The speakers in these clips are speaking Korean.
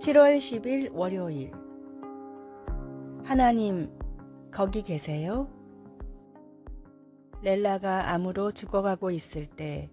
7월 10일 월요일. 하나님, 거기 계세요? 렐라가 암으로 죽어가고 있을 때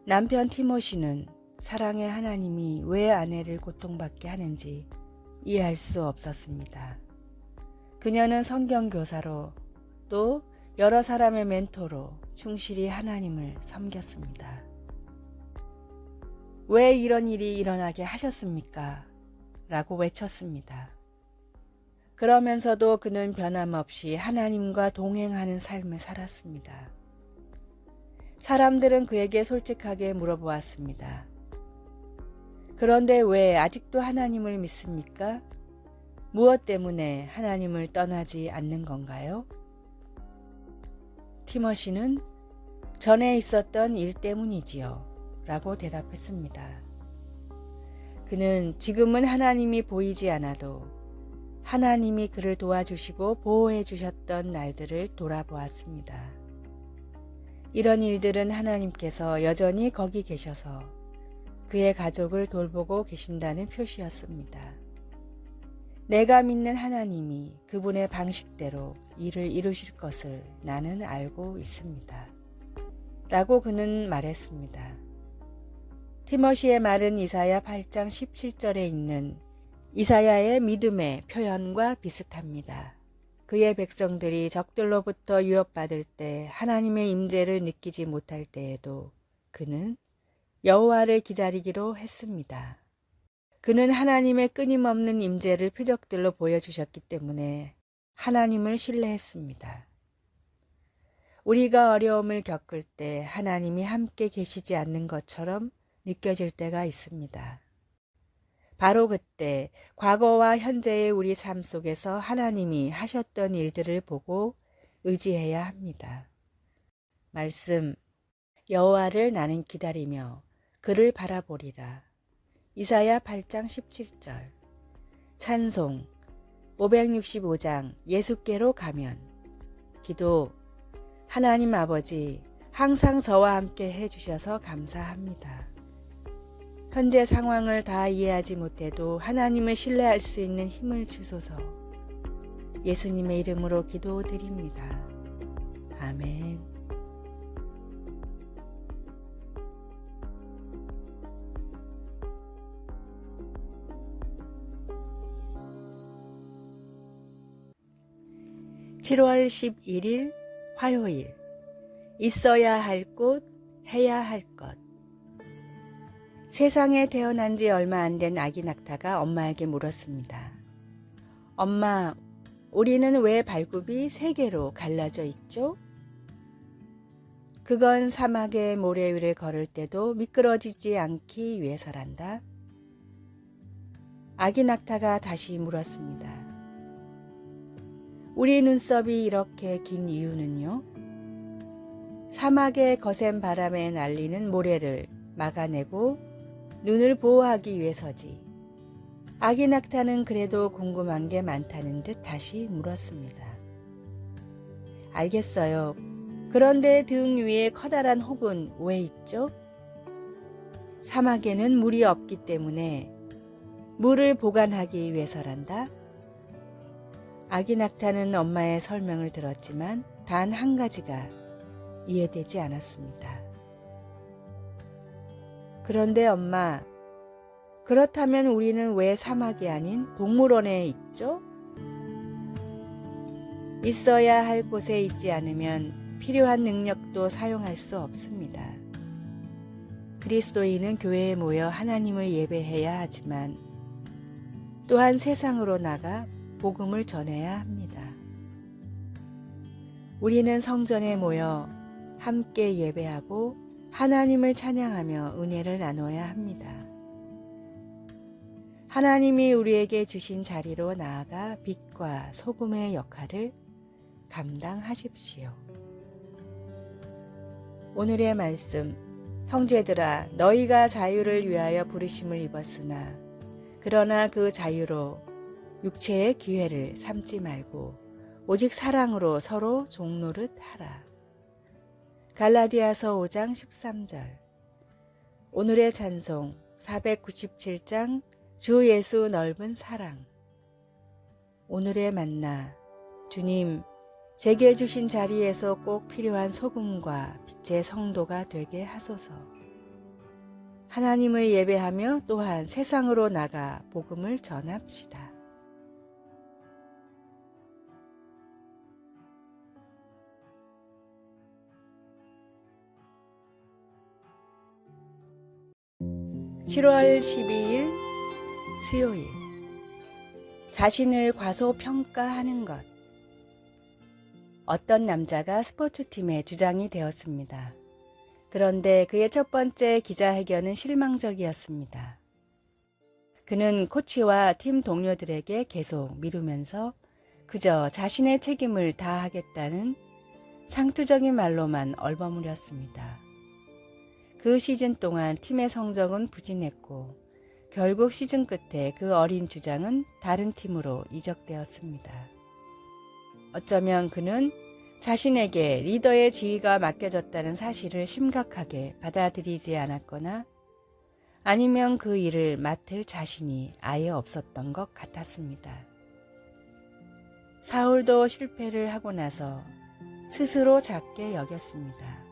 남편 티모시는 사랑의 하나님이 왜 아내를 고통받게 하는지 이해할 수 없었습니다. 그녀는 성경교사로 또 여러 사람의 멘토로 충실히 하나님을 섬겼습니다. 왜 이런 일이 일어나게 하셨습니까? 라고 외쳤습니다. 그러면서도 그는 변함없이 하나님과 동행하는 삶을 살았습니다. 사람들은 그에게 솔직하게 물어보았습니다. 그런데 왜 아직도 하나님을 믿습니까? 무엇 때문에 하나님을 떠나지 않는 건가요? 티모시는 전에 있었던 일 때문이지요. 라고 대답했습니다. 그는 지금은 하나님이 보이지 않아도 하나님이 그를 도와주시고 보호해 주셨던 날들을 돌아보았습니다. 이런 일들은 하나님께서 여전히 거기 계셔서 그의 가족을 돌보고 계신다는 표시였습니다. 내가 믿는 하나님이 그분의 방식대로 일을 이루실 것을 나는 알고 있습니다. 라고 그는 말했습니다. 티모시의 말은 이사야 8장 17절에 있는 이사야의 믿음의 표현과 비슷합니다. 그의 백성들이 적들로부터 위협받을 때 하나님의 임재를 느끼지 못할 때에도 그는 여호와를 기다리기로 했습니다. 그는 하나님의 끊임없는 임재를 표적들로 보여주셨기 때문에 하나님을 신뢰했습니다. 우리가 어려움을 겪을 때 하나님이 함께 계시지 않는 것처럼 느껴질 때가 있습니다. 바로 그때 과거와 현재의 우리 삶 속에서 하나님이 하셨던 일들을 보고 의지해야 합니다. 말씀, 여호와를 나는 기다리며 그를 바라보리라. 이사야 8장 17절. 찬송 565장 예수께로 가면. 기도, 하나님 아버지, 항상 저와 함께 해주셔서 감사합니다. 현재 상황을 다 이해하지 못해도 하나님을 신뢰할 수 있는 힘을 주소서. 예수님의 이름으로 기도드립니다. 아멘. (7월 11일) 화요일. 있어야 할 곳, 해야 할 것. 세상에 태어난 지 얼마 안 된 아기 낙타가 엄마에게 물었습니다. 엄마, 우리는 왜 발굽이 3개로 갈라져 있죠? 그건 사막의 모래 위를 걸을 때도 미끄러지지 않기 위해서란다. 아기 낙타가 다시 물었습니다. 우리 눈썹이 이렇게 긴 이유는요? 사막의 거센 바람에 날리는 모래를 막아내고 눈을 보호하기 위해서지. 아기 낙타는 그래도 궁금한 게 많다는 듯 다시 물었습니다. 알겠어요. 그런데 등 위에 커다란 혹은 왜 있죠? 사막에는 물이 없기 때문에 물을 보관하기 위해서란다. 아기 낙타는 엄마의 설명을 들었지만 단 한 가지가 이해되지 않았습니다. 그런데 엄마, 그렇다면 우리는 왜 사막이 아닌 동물원에 있죠? 있어야 할 곳에 있지 않으면 필요한 능력도 사용할 수 없습니다. 그리스도인은 교회에 모여 하나님을 예배해야 하지만 또한 세상으로 나가 복음을 전해야 합니다. 우리는 성전에 모여 함께 예배하고 하나님을 찬양하며 은혜를 나눠야 합니다. 하나님이 우리에게 주신 자리로 나아가 빛과 소금의 역할을 감당하십시오. 오늘의 말씀, 형제들아, 너희가 자유를 위하여 부르심을 입었으나 그러나 그 자유로 육체의 기회를 삼지 말고 오직 사랑으로 서로 종노릇 하라. 갈라디아서 5장 13절. 오늘의 찬송 497장 주 예수 넓은 사랑. 오늘의 만나. 주님, 제게 주신 자리에서 꼭 필요한 소금과 빛의 성도가 되게 하소서. 하나님을 예배하며 또한 세상으로 나가 복음을 전합시다. (7월 12일) 수요일. 자신을 과소평가하는 것. 어떤 남자가 스포츠팀의 주장이 되었습니다. 그런데 그의 첫 번째 기자회견은 실망적이었습니다. 그는 코치와 팀 동료들에게 계속 미루면서 그저 자신의 책임을 다하겠다는 상투적인 말로만 얼버무렸습니다. 그 시즌 동안 팀의 성적은 부진했고 결국 시즌 끝에 그 어린 주장은 다른 팀으로 이적되었습니다. 어쩌면 그는 자신에게 리더의 지위가 맡겨졌다는 사실을 심각하게 받아들이지 않았거나 아니면 그 일을 맡을 자신이 아예 없었던 것 같았습니다. 사울도 실패를 하고 나서 스스로 작게 여겼습니다.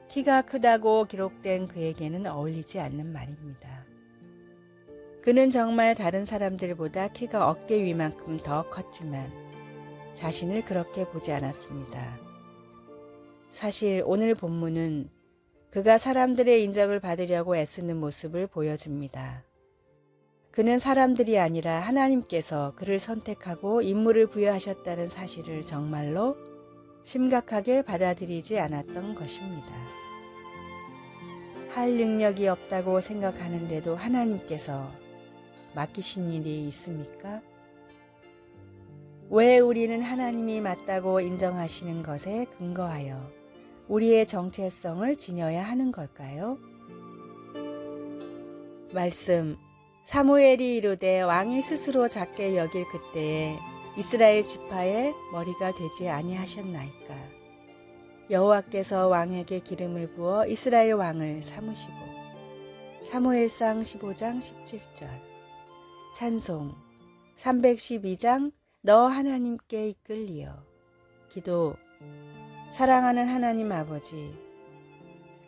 키가 크다고 기록된 그에게는 어울리지 않는 말입니다. 그는 정말 다른 사람들보다 키가 어깨 위만큼 더 컸지만 자신을 그렇게 보지 않았습니다. 사실 오늘 본문은 그가 사람들의 인정을 받으려고 애쓰는 모습을 보여줍니다. 그는 사람들이 아니라 하나님께서 그를 선택하고 임무를 부여하셨다는 사실을 정말로 심각하게 받아들이지 않았던 것입니다. 할 능력이 없다고 생각하는데도 하나님께서 맡기신 일이 있습니까? 왜 우리는 하나님이 맞다고 인정하시는 것에 근거하여 우리의 정체성을 지녀야 하는 걸까요? 말씀. 사무엘이 이르되 왕이 스스로 작게 여길 그때에 이스라엘 지파의 머리가 되지 아니하셨나이까. 여호와께서 왕에게 기름을 부어 이스라엘 왕을 삼으시고. 사무엘상 15장 17절. 찬송 312장 너 하나님께 이끌리어. 기도. 사랑하는 하나님 아버지,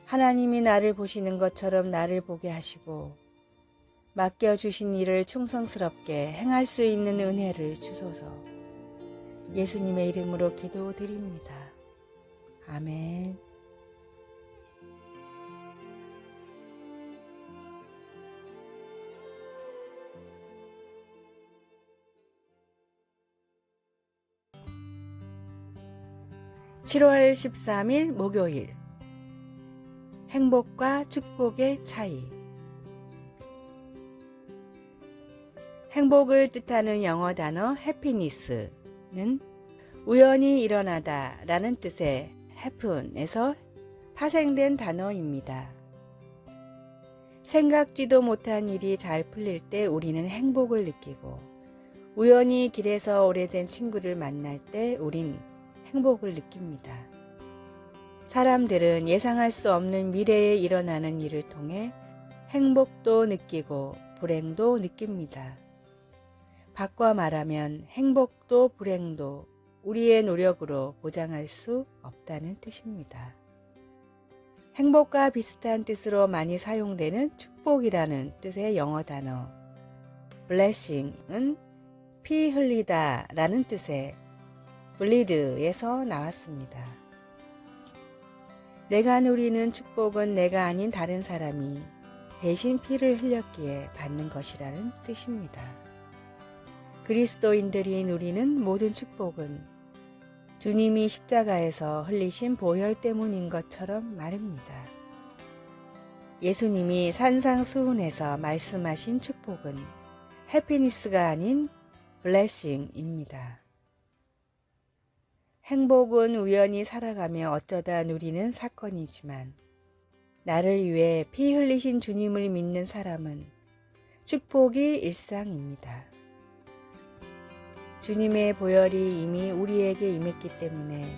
하나님이 나를 보시는 것처럼 나를 보게 하시고 맡겨주신 일을 충성스럽게 행할 수 있는 은혜를 주소서. 예수님의 이름으로 기도드립니다. 아멘. (7월 13일) 목요일. 행복과 축복의 차이. 행복을 뜻하는 영어 단어 해피니스는 우연히 일어나다 라는 뜻의 happen에서 파생된 단어입니다. 생각지도 못한 일이 잘 풀릴 때 우리는 행복을 느끼고, 우연히 길에서 오래된 친구를 만날 때 우린 행복을 느낍니다. 사람들은 예상할 수 없는 미래에 일어나는 일을 통해 행복도 느끼고 불행도 느낍니다. 바꿔 말하면 행복도 불행도 우리의 노력으로 보장할 수 없다는 뜻입니다. 행복과 비슷한 뜻으로 많이 사용되는 축복이라는 뜻의 영어 단어 blessing은 피 흘리다 라는 뜻의 bleed에서 나왔습니다. 내가 누리는 축복은 내가 아닌 다른 사람이 대신 피를 흘렸기에 받는 것이라는 뜻입니다. 그리스도인들이 누리는 모든 축복은 주님이 십자가에서 흘리신 보혈 때문인 것처럼 말입니다. 예수님이 산상수훈에서 말씀하신 축복은 해피니스가 아닌 블레싱입니다. 행복은 우연히 살아가며 어쩌다 누리는 사건이지만 나를 위해 피 흘리신 주님을 믿는 사람은 축복이 일상입니다. 주님의 보혈이 이미 우리에게 임했기 때문에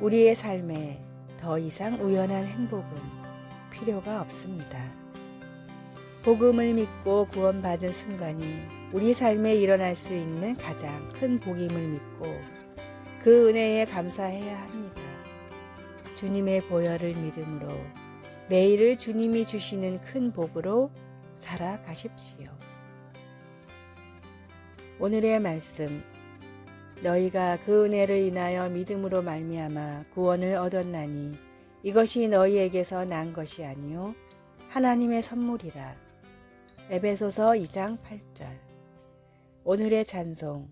우리의 삶에 더 이상 우연한 행복은 필요가 없습니다. 복음을 믿고 구원받은 순간이 우리 삶에 일어날 수 있는 가장 큰 복임을 믿고 그 은혜에 감사해야 합니다. 주님의 보혈을 믿음으로 매일을 주님이 주시는 큰 복으로 살아가십시오. 오늘의 말씀, 너희가 그 은혜를 인하여 믿음으로 말미암아 구원을 얻었나니 이것이 너희에게서 난 것이 아니요 하나님의 선물이라. 에베소서 2장 8절. 오늘의 찬송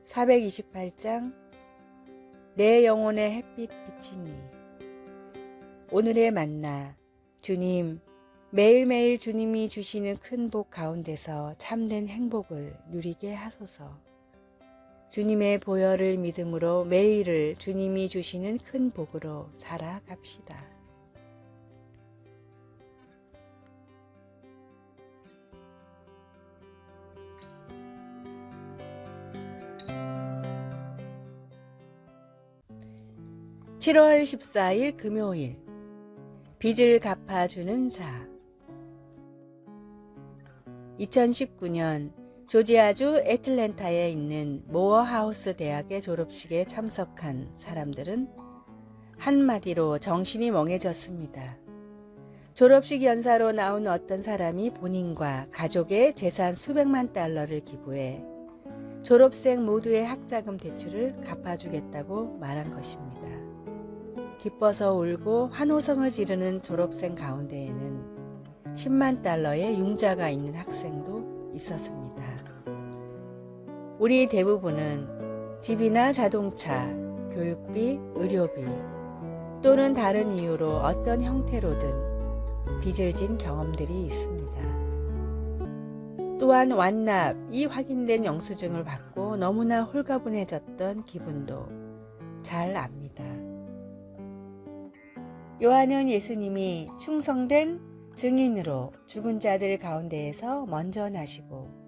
428장 내 영혼의 햇빛 비치니. 오늘의 만나, 주님, 매일매일 주님이 주시는 큰 복 가운데서 참된 행복을 누리게 하소서. 주님의 보혈을 믿음으로 매일을 주님이 주시는 큰 복으로 살아갑시다. (7월 14일) 금요일, 빚을 갚아주는 자. 2019년 조지아주 애틀랜타에 있는 모어하우스 대학의 졸업식에 참석한 사람들은 한마디로 정신이 멍해졌습니다. 졸업식 연사로 나온 어떤 사람이 본인과 가족의 재산 수백만 달러를 기부해 졸업생 모두의 학자금 대출을 갚아주겠다고 말한 것입니다. 기뻐서 울고 환호성을 지르는 졸업생 가운데에는 10만 달러의 융자가 있는 학생도 있었습니다. 우리 대부분은 집이나 자동차, 교육비, 의료비 또는 다른 이유로 어떤 형태로든 빚을 진 경험들이 있습니다. 또한 완납이 확인된 영수증을 받고 너무나 홀가분해졌던 기분도 잘 압니다. 요한은 예수님이 충성된 증인으로 죽은 자들 가운데에서 먼저 나시고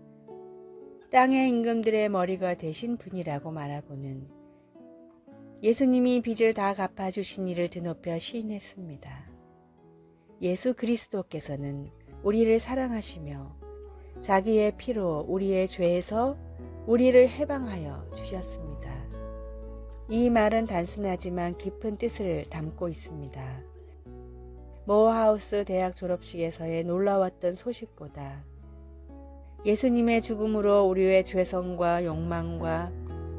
땅의 임금들의 머리가 되신 분이라고 말하고는 예수님이 빚을 다 갚아주신 이를 드높여 시인했습니다. 예수 그리스도께서는 우리를 사랑하시며 자기의 피로 우리의 죄에서 우리를 해방하여 주셨습니다. 이 말은 단순하지만 깊은 뜻을 담고 있습니다. 모어하우스 대학 졸업식에서의 놀라웠던 소식보다 예수님의 죽음으로 우리의 죄성과 욕망과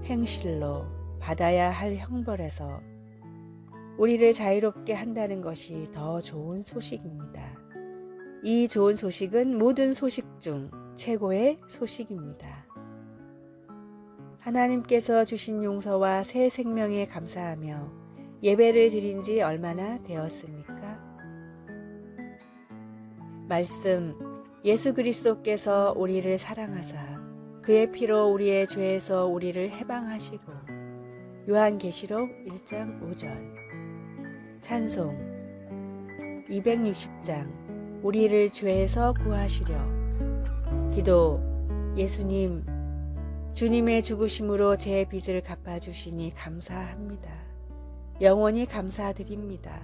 행실로 받아야 할 형벌에서 우리를 자유롭게 한다는 것이 더 좋은 소식입니다. 이 좋은 소식은 모든 소식 중 최고의 소식입니다. 하나님께서 주신 용서와 새 생명에 감사하며 예배를 드린 지 얼마나 되었습니까? 말씀, 예수 그리스도께서 우리를 사랑하사 그의 피로 우리의 죄에서 우리를 해방하시고. 요한계시록 1장 5절. 찬송 260장 우리를 죄에서 구하시려. 기도, 예수님, 주님의 죽으심으로 제 빚을 갚아주시니 감사합니다. 영원히 감사드립니다.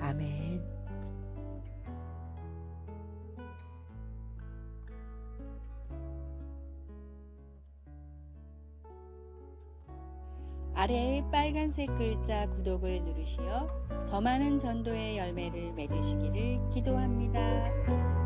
아멘. 아래의 빨간색 글자 구독을 누르시어 더 많은 전도의 열매를 맺으시기를 기도합니다.